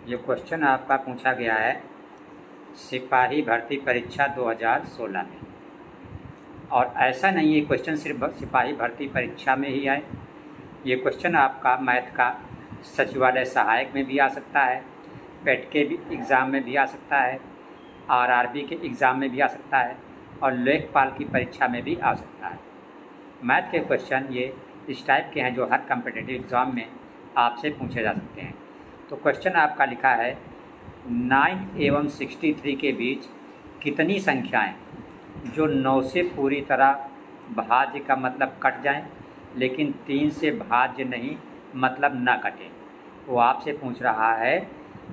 ये क्वेश्चन आपका पूछा गया है सिपाही भर्ती परीक्षा 2016 में। और ऐसा नहीं है क्वेश्चन सिर्फ सिपाही भर्ती परीक्षा में ही आए, ये क्वेश्चन आपका मैथ का सचिवालय सहायक में भी आ सकता है, पेट के भी एग्ज़ाम में भी आ सकता है, आरआरबी के एग्ज़ाम में भी आ सकता है और लेखपाल की परीक्षा में भी आ सकता है। मैथ के क्वेश्चन ये इस टाइप के हैं जो हर कॉम्पिटिटिव एग्ज़ाम में आपसे पूछे जा सकते हैं। तो क्वेश्चन आपका लिखा है 9 एवं 63 के बीच कितनी संख्याएं जो 9 से पूरी तरह भाज्य का मतलब कट जाएं लेकिन 3 से भाज्य नहीं मतलब न कटें। वो आपसे पूछ रहा है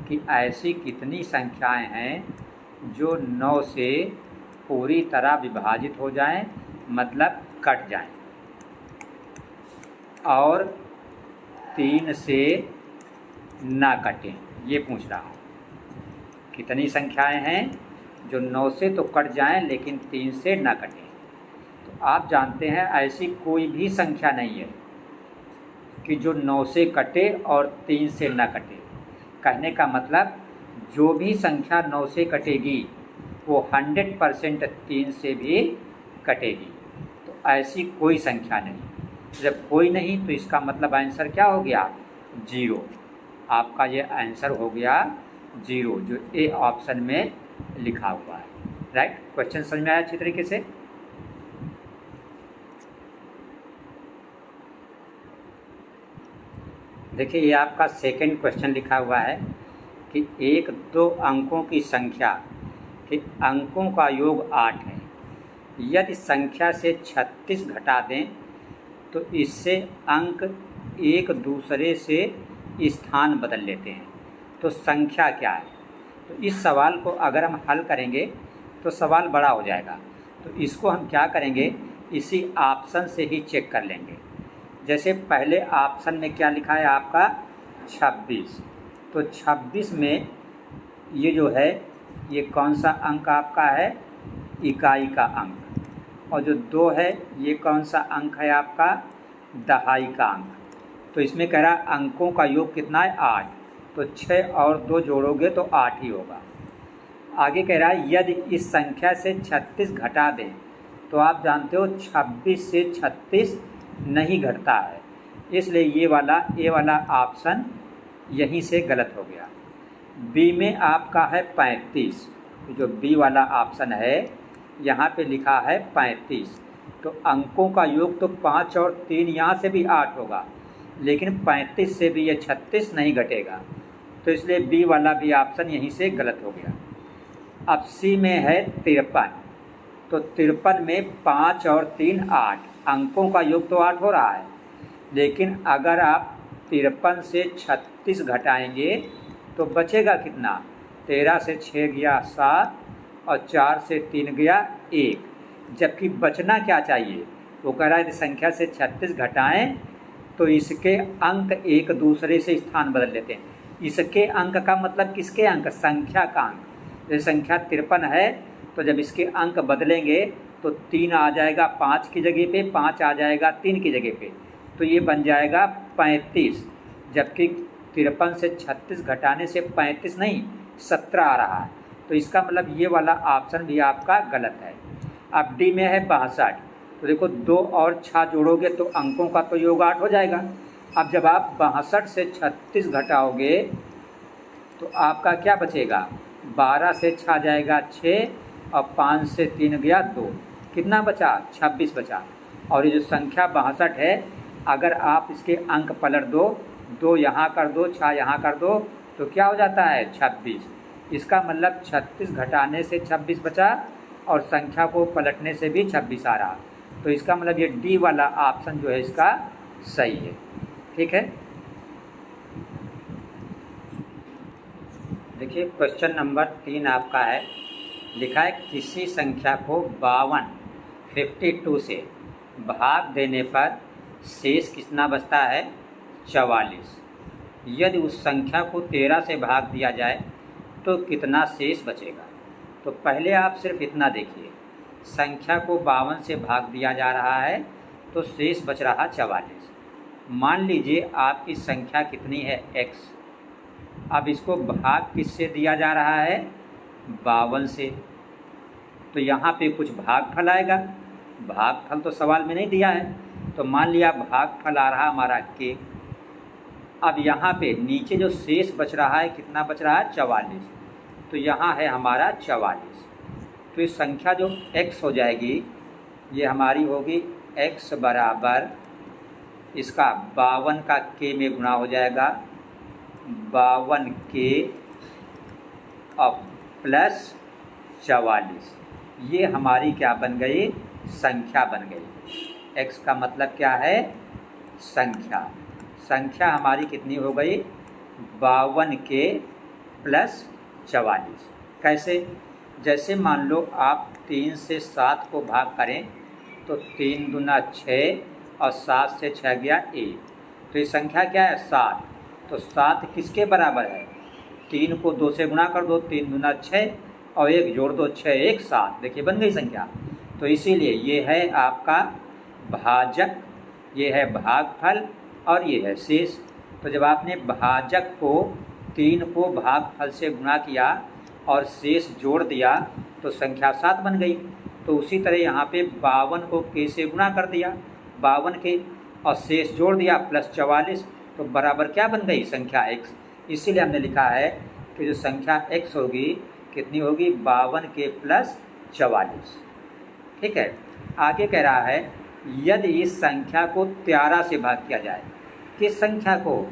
कि ऐसी कितनी संख्याएं हैं जो 9 से पूरी तरह विभाजित हो जाएं मतलब कट जाएं और 3 से ना कटें। ये पूछ रहा है कितनी संख्याएं हैं जो 9 से तो कट जाएं लेकिन 3 से ना कटें। तो आप जानते हैं ऐसी कोई भी संख्या नहीं है कि जो 9 से कटे और 3 से ना कटे। कहने का मतलब जो भी संख्या 9 से कटेगी वो 100% 3 से भी कटेगी। तो ऐसी कोई संख्या नहीं। जब कोई नहीं तो इसका मतलब आंसर क्या हो गया? 0। आपका ये आंसर हो गया 0 जो ए ऑप्शन में लिखा हुआ है। राइट, क्वेश्चन समझ में आया अच्छी तरीके से? देखिए ये आपका सेकंड क्वेश्चन लिखा हुआ है कि 1-2 अंकों की संख्या के अंकों का योग 8 है। यदि संख्या से 36 घटा दें तो इससे अंक एक दूसरे से स्थान बदल लेते हैं, तो संख्या क्या है? तो इस सवाल को अगर हम हल करेंगे तो सवाल बड़ा हो जाएगा। तो इसको हम क्या करेंगे, इसी ऑप्शन से ही चेक कर लेंगे। जैसे पहले ऑप्शन में क्या लिखा है आपका 26, तो 26 में ये जो है ये कौन सा अंक आपका है? इकाई का अंक। और जो 2 है ये कौन सा अंक है आपका? दहाई का अंक। तो इसमें कह रहा है अंकों का योग कितना है? 8। तो 6 और 2 जोड़ोगे तो 8 ही होगा। आगे कह रहा है यदि इस संख्या से 36 घटा दें, तो आप जानते हो 26 से 36 नहीं घटता है, इसलिए ये वाला ऑप्शन यहीं से गलत हो गया। बी में आपका है 35, जो बी वाला ऑप्शन है यहाँ पे लिखा है 35। तो अंकों का योग तो 5 और 3 यहाँ से भी 8 होगा, लेकिन 35 से भी ये 36 नहीं घटेगा, तो इसलिए बी वाला भी ऑप्शन यहीं से गलत हो गया। अब सी में है 53, तो 53 में 5 और 3 8, अंकों का योग तो 8 हो रहा है, लेकिन अगर आप 53 से 36 घटाएंगे तो बचेगा कितना? 13 से 6 गया 7 और 4 से 3 गया 1, जबकि बचना क्या चाहिए? वो कह रहा है संख्या से 36 घटाएं तो इसके अंक एक दूसरे से स्थान बदल लेते हैं। इसके अंक का मतलब किसके अंक? संख्या का अंक। जैसे संख्या 53 है तो जब इसके अंक बदलेंगे तो 3 आ जाएगा 5 की जगह पे, 5 आ जाएगा 3 की जगह पे, तो ये बन जाएगा 35, जबकि 53 से 36 घटाने से 35 नहीं 17 आ रहा है। तो इसका मतलब ये वाला ऑप्शन भी आपका गलत है। अब डी में है 62, तो देखो 2 और 6 जोड़ोगे तो अंकों का तो योग 8 हो जाएगा। अब जब आप 62 से 36 घटाओगे तो आपका क्या बचेगा? 12 से 6 जाएगा 6 और 5 से 3 गया 2, कितना बचा? 26 बचा। और ये जो संख्या 62 है, अगर आप इसके अंक पलट दो, 2 यहाँ कर दो, 6 यहाँ कर दो, तो क्या हो जाता है? 26। इसका मतलब 36 घटाने से 26 बचा और संख्या को पलटने से भी 26 आ रहा। तो इसका मतलब ये डी वाला ऑप्शन जो है इसका सही है। ठीक है, देखिए क्वेश्चन नंबर 3 आपका है, लिखा है किसी संख्या को 52 से भाग देने पर शेष कितना बचता है? 44। यदि उस संख्या को 13 से भाग दिया जाए तो कितना शेष बचेगा? तो पहले आप सिर्फ इतना देखिए, संख्या को 52 से भाग दिया जा रहा है तो शेष बच रहा 44। मान लीजिए आपकी संख्या कितनी है? x, अब इसको भाग किससे दिया जा रहा है? 52 से। तो यहाँ पे कुछ भागफल आएगा। भागफल तो सवाल में नहीं दिया है, तो मान लिया भागफल आ रहा हमारा k। अब यहाँ पे नीचे जो शेष बच रहा है, कितना बच रहा है? 44। तो यहाँ है हमारा 44। तो इस संख्या जो x हो जाएगी, ये हमारी होगी x बराबर इसका 52 का k में गुणा हो जाएगा 52k और प्लस 44। ये हमारी क्या बन गई? संख्या बन गई। x का मतलब क्या है? संख्या। संख्या हमारी कितनी हो गई? 52k plus 44। कैसे? जैसे मान लो आप 3 से 7 को भाग करें तो 3 दूना 6 और 7 से 6 गया 1। तो ये संख्या क्या है? 7। तो 7 किसके बराबर है? 3 को 2 से गुणा कर दो, 3 दूना 6 और 1 जोड़ दो, 6 1 7। देखिए बन गई संख्या। तो इसीलिए ये है आपका भाजक, ये है भागफल और ये है शेष। तो जब आपने भाजक को 3 को भागफल से गुणा किया और शेष जोड़ दिया तो संख्या 7 बन गई। तो उसी तरह यहाँ पे 52 को k से गुणा कर दिया, 52 के, और शेष जोड़ दिया प्लस 44, तो बराबर क्या बन गई? संख्या x। इसीलिए हमने लिखा है कि जो संख्या x होगी कितनी होगी? 52k plus 44। ठीक है। आगे कह रहा है यदि इस संख्या को 13 से भाग किया जाए। किस संख्या को?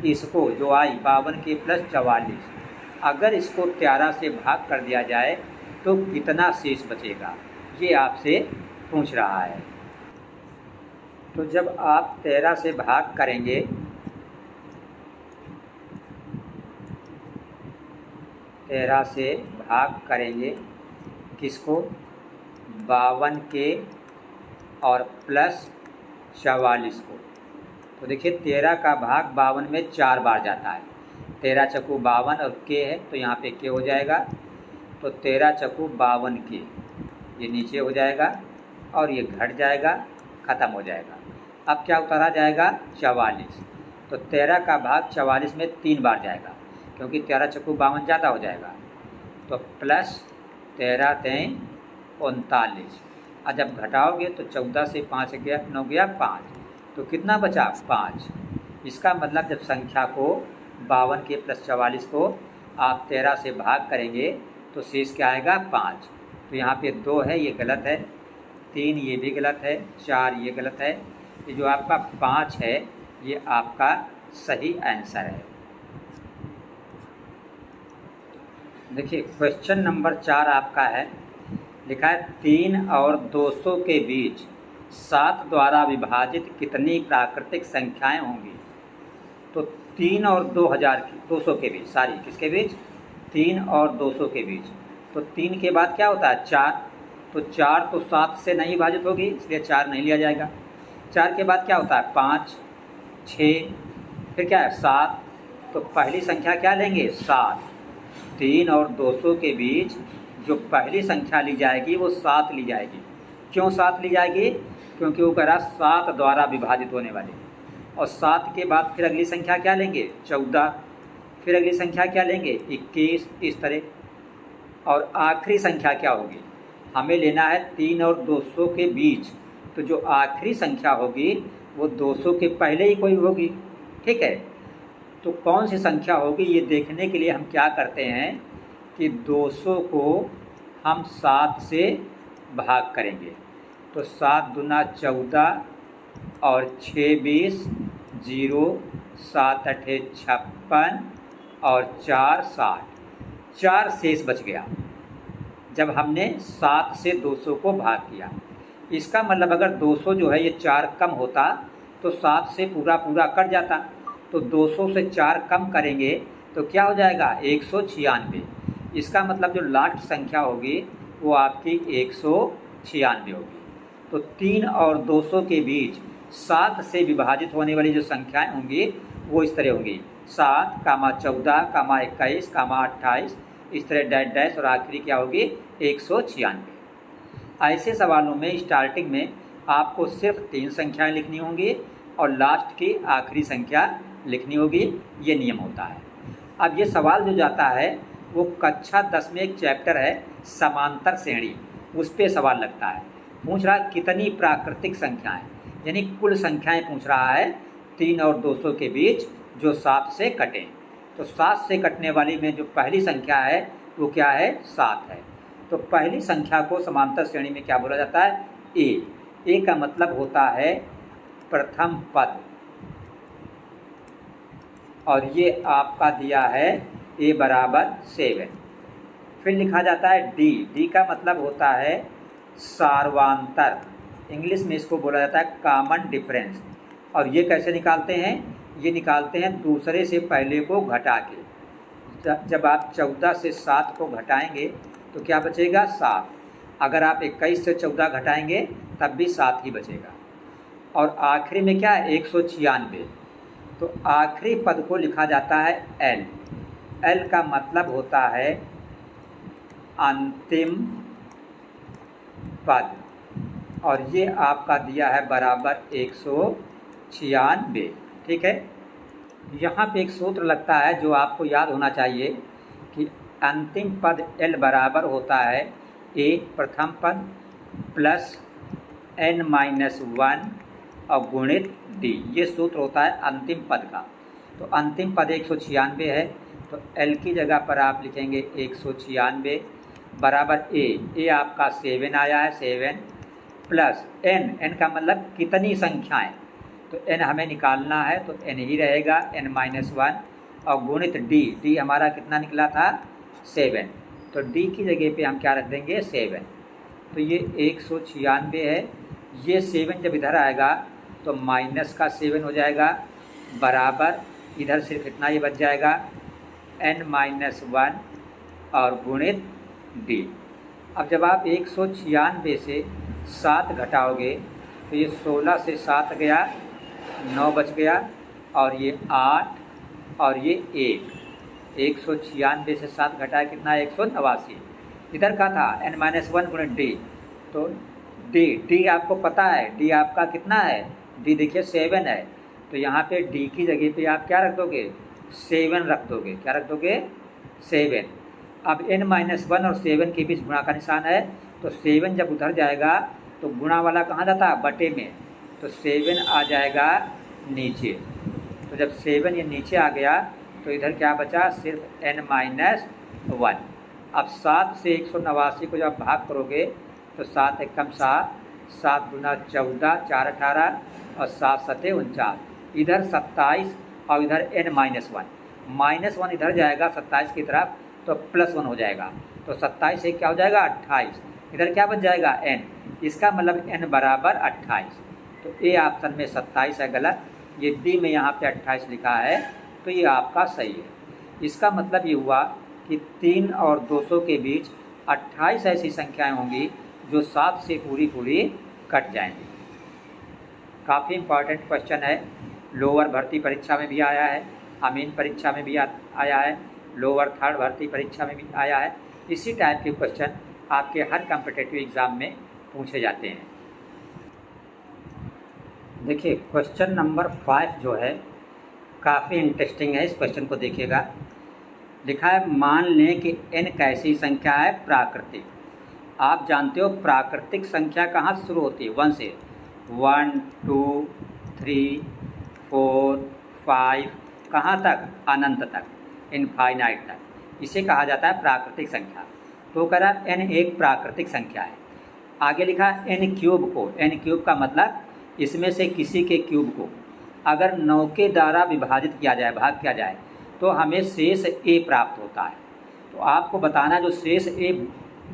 इसको जो आई 52k प्लस 44। अगर इसको 13 से भाग कर दिया जाए तो कितना शेष बचेगा? ये आपसे पूछ रहा है। तो जब आप 13 से भाग करेंगे किसको? 52k और प्लस 44 को। तो देखिए 13 का भाग 52 में 4 बार जाता है। 13 चक्कू 52 और k है तो यहाँ पे k हो जाएगा। तो 13 चक्कू 52k, ये नीचे हो जाएगा और ये घट जाएगा, ख़त्म हो जाएगा। अब क्या उतारा जाएगा? 44। तो 13 का भाग 44 में 3 बार जाएगा, क्योंकि 13 चक्कू 52 ज़्यादा हो जाएगा। तो प्लस 13 तें 39। और जब घटाओगे तो 14 से 5 गया, 9 गया 5, तो कितना बचा? 5। इसका मतलब जब संख्या को 52k प्लस 44 को आप 13 से भाग करेंगे तो शेष क्या आएगा? 5। तो यहाँ पे 2 है, ये गलत है, 3 ये भी गलत है, 4 ये गलत है। ये जो आपका 5 है ये आपका सही आंसर है। देखिए क्वेश्चन नंबर 4 आपका है, लिखा है 3 और 200 के बीच 7 द्वारा विभाजित कितनी प्राकृतिक संख्याएं होंगी? तो 3 और 200 के बीच, सारी किसके बीच? 3 और 200 के बीच। तो 3 के बाद क्या होता है? 4। तो 4 तो 7 से नहीं विभाजित होगी, इसलिए 4 नहीं लिया जाएगा। 4 के बाद क्या होता है? 5, 6, फिर क्या है? 7। तो पहली संख्या क्या लेंगे? 7। 3 और 200 के बीच जो पहली संख्या ली जाएगी वो 7 ली जाएगी। क्यों 7 ली जाएगी? क्योंकि वो कह रहा 7 द्वारा विभाजित होने वाली। और 7 के बाद फिर अगली संख्या क्या लेंगे? 14। फिर अगली संख्या क्या लेंगे? 21, इस तरह। और आखिरी संख्या क्या होगी? हमें लेना है 3 और 200 के बीच, तो जो आखिरी संख्या होगी वो 200 के पहले ही कोई होगी। ठीक है। तो कौन सी संख्या होगी ये देखने के लिए हम क्या करते हैं कि 200 को हम 7 से भाग करेंगे। तो 7 दूना 14 और 6 20, 0, 7 8 56 और 4 60, 4 शेष बच गया जब हमने 7 से 200 को भाग किया। इसका मतलब अगर 200 जो है ये 4 कम होता तो 7 से पूरा कट जाता। तो 200 से 4 कम करेंगे तो क्या हो जाएगा? 196। इसका मतलब जो लास्ट संख्या होगी वो आपकी 196 होगी। तो 3 और 200 के बीच 7 से विभाजित होने वाली जो संख्याएं होंगी वो इस तरह होंगी: 7, 14, 21, 28, इस तरह डैश डैश, और आखिरी क्या होगी? 196। ऐसे सवालों में स्टार्टिंग में आपको सिर्फ 3 संख्याएं लिखनी होंगी और लास्ट की आखिरी संख्या लिखनी होगी। ये नियम होता है। अब ये सवाल जो जाता है वो कक्षा 10 में एक चैप्टर है समांतर श्रेणी, उस पर सवाल लगता है। पूछ रहा है कितनी प्राकृतिक संख्याएं, यानी कुल संख्याएं पूछ रहा है 3 और 200 के बीच जो 7 से कटें। तो 7 से कटने वाली में जो पहली संख्या है वो क्या है, 7 है। तो पहली संख्या को समांतर श्रेणी में क्या बोला जाता है, ए का मतलब होता है प्रथम पद, और ये आपका दिया है a बराबर 7। फिर लिखा जाता है डी का मतलब होता है सार्वांतर, इंग्लिश में इसको बोला जाता है कॉमन डिफरेंस। और ये कैसे निकालते हैं, ये निकालते हैं दूसरे से पहले को घटा के। जब आप 14 से 7 को घटाएंगे तो क्या बचेगा, 7। अगर आप 21 से 14 घटाएंगे तब भी 7 ही बचेगा। और आखिरी में क्या है, 196। तो आखिरी पद को लिखा जाता है एल का मतलब होता है अंतिम पद, और ये आपका दिया है बराबर 196। ठीक है। यहाँ पे एक सूत्र लगता है जो आपको याद होना चाहिए कि अंतिम पद एल बराबर होता है ए प्रथम पद प्लस n-1 और गुणित डी, ये सूत्र होता है अंतिम पद का। तो अंतिम पद 196 है, तो एल की जगह पर आप लिखेंगे 196 बराबर ए आपका 7 आया है, 7 प्लस n का मतलब कितनी संख्याएं, तो n हमें निकालना है तो n ही रहेगा, n-1 और गुणित डी हमारा कितना निकला था, 7। तो डी की जगह पे हम क्या रख देंगे, 7। तो ये 196 है, ये 7 जब इधर आएगा तो माइनस का 7 हो जाएगा बराबर, इधर सिर्फ इतना ही बच जाएगा n-1 और गुणित डी। अब जब आप 196 से 7 घटाओगे तो ये 16 से 7 गया, 9 बच गया, और ये 8 और ये 1। 196 से 7 घटाया कितना, 189। इधर का था n-1 गुणित डी, तो डी आपको पता है, डी आपका कितना है, डी देखिए 7 है। तो यहाँ पे डी की जगह पे आप क्या रख दोगे, 7 रख दोगे। क्या रख दोगे, 7। अब n-1 और 7 के बीच गुणा का निशान है, तो 7 जब उधर जाएगा तो गुणा वाला कहाँ जाता है, बटे में, तो 7 आ जाएगा नीचे। तो जब 7 ये नीचे आ गया तो इधर क्या बचा, सिर्फ n-1। अब 7 से 189 को जब भाग करोगे तो 7 एकम 7, 7 गुना 14, 4 18 और 7 सते 49। इधर 27 और इधर n-1 इधर जाएगा 27 की तरफ तो +1 हो जाएगा, तो 27 से क्या हो जाएगा, 28। इधर क्या बच जाएगा, n, इसका मतलब n बराबर 28। तो ए ऑप्शन में 27 है गलत, ये बी में यहाँ पे 28 लिखा है, तो ये आपका सही है। इसका मतलब ये हुआ कि 3 और 200 के बीच 28 ऐसी संख्याएं होंगी जो 7 से पूरी कट जाएंगी। काफ़ी इम्पॉर्टेंट क्वेश्चन है, लोअर भर्ती परीक्षा में भी आया है, अमीन परीक्षा में भी आया है, लोअर थर्ड भर्ती परीक्षा में भी आया है। इसी टाइप के क्वेश्चन आपके हर कॉम्पिटिटिव एग्ज़ाम में पूछे जाते हैं। देखिए क्वेश्चन नंबर 5 जो है काफ़ी इंटरेस्टिंग है, इस क्वेश्चन को देखिएगा। लिखा है मान लें कि n कैसी संख्या है, प्राकृतिक। आप जानते हो प्राकृतिक संख्या कहाँ से शुरू होती है, 1 से, 1 2 3 4 5 कहाँ तक, अनंत तक, इनफाइनाइट तक, इसे कहा जाता है प्राकृतिक संख्या। तो कह रहा है n एक प्राकृतिक संख्या है। आगे लिखा n क्यूब को, n क्यूब का मतलब इसमें से किसी के क्यूब को अगर 9 के द्वारा विभाजित किया जाए, भाग किया जाए, तो हमें शेष a प्राप्त होता है। तो आपको बताना जो शेष a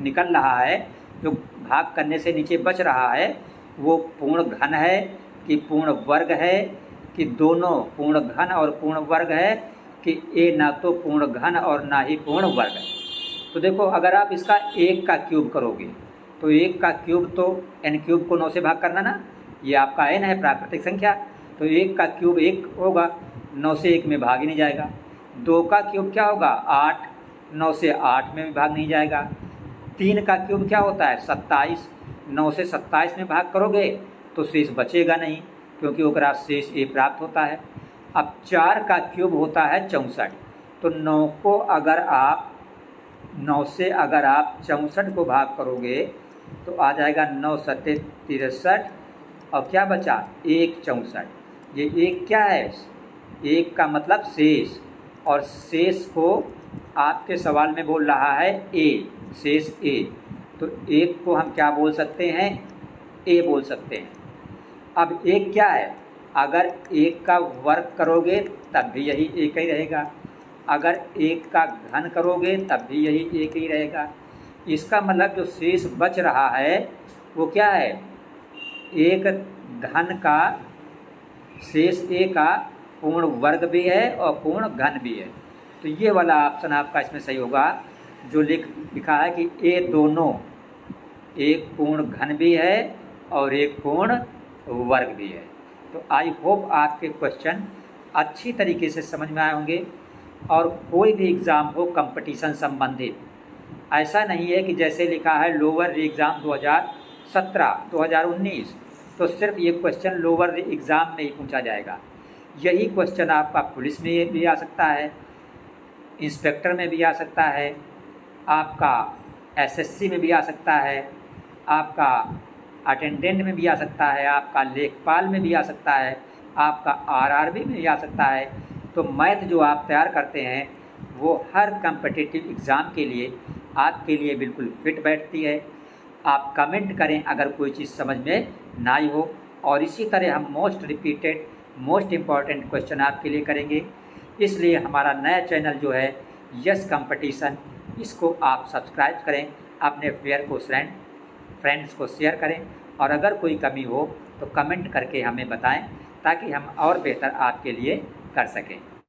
निकल रहा है, जो भाग करने से नीचे बच रहा है, वो पूर्ण घन है कि पूर्ण वर्ग है, कि दोनों पूर्ण घन और पूर्ण वर्ग है, कि a ना तो पूर्ण घन और ना ही पूर्ण वर्ग है। तो देखो अगर आप इसका 1 का क्यूब करोगे तो 1 का क्यूब तो n क्यूब को 9 से भाग करना ना, ये आपका n है प्राकृतिक संख्या, तो 1 का क्यूब 1 होगा, 9 से 1 में भाग ही नहीं जाएगा। 2 का क्यूब क्या होगा, 8, 9 से 8 में भी भाग नहीं जाएगा। 3 का क्यूब क्या होता है, 27, 9 से 27 में भाग करोगे तो शेष बचेगा नहीं, क्योंकि ओकरा शेष a प्राप्त होता है। अब 4 का क्यूब होता है 64, तो 9 से अगर आप 64 को भाग करोगे तो आ जाएगा 9 सत्ते 63 और क्या बचा 1 64। ये एक क्या है, एक का मतलब शेष, और शेष को आपके सवाल में बोल रहा है ए, शेष ए, तो एक को हम क्या बोल सकते हैं, ए बोल सकते हैं। अब एक क्या है, अगर एक का वर्ग करोगे तब भी यही एक ही रहेगा, अगर एक का घन करोगे तब भी यही एक ही रहेगा। इसका मतलब जो शेष बच रहा है वो क्या है, एक धन का शेष ए का पूर्ण वर्ग भी है और पूर्ण घन भी है। तो ये वाला ऑप्शन आपका इसमें सही होगा, जो लिखा है कि ए दोनों एक पूर्ण घन भी है और एक पूर्ण वर्ग भी है। तो आई होप आपके क्वेश्चन अच्छी तरीके से समझ में आए होंगे। और कोई भी एग्ज़ाम हो कंपटीशन संबंधित, ऐसा नहीं है कि जैसे लिखा है लोअर एग्ज़ाम 2017 2019 तो सिर्फ ये क्वेश्चन लोअर एग्ज़ाम में ही पूछा जाएगा। यही क्वेश्चन आपका पुलिस में भी आ सकता है, इंस्पेक्टर में भी आ सकता है, आपका एसएससी में भी आ सकता है, आपका अटेंडेंट में भी आ सकता है, आपका लेखपाल में भी आ सकता है, आपका आरआरबी में भी आ सकता है। तो मैथ जो आप तैयार करते हैं वो हर कम्पिटिटिव एग्ज़ाम के लिए आपके लिए बिल्कुल फिट बैठती है। आप कमेंट करें अगर कोई चीज़ समझ में ना आई हो, और इसी तरह हम most repeated most important question आपके लिए करेंगे। इसलिए हमारा नया चैनल जो है यस कंपटीशन, इसको आप सब्सक्राइब करें, अपने फ्रेंड्स को शेयर करें, और अगर कोई कमी हो तो कमेंट करके हमें बताएं ताकि हम और बेहतर आपके लिए कर सकें।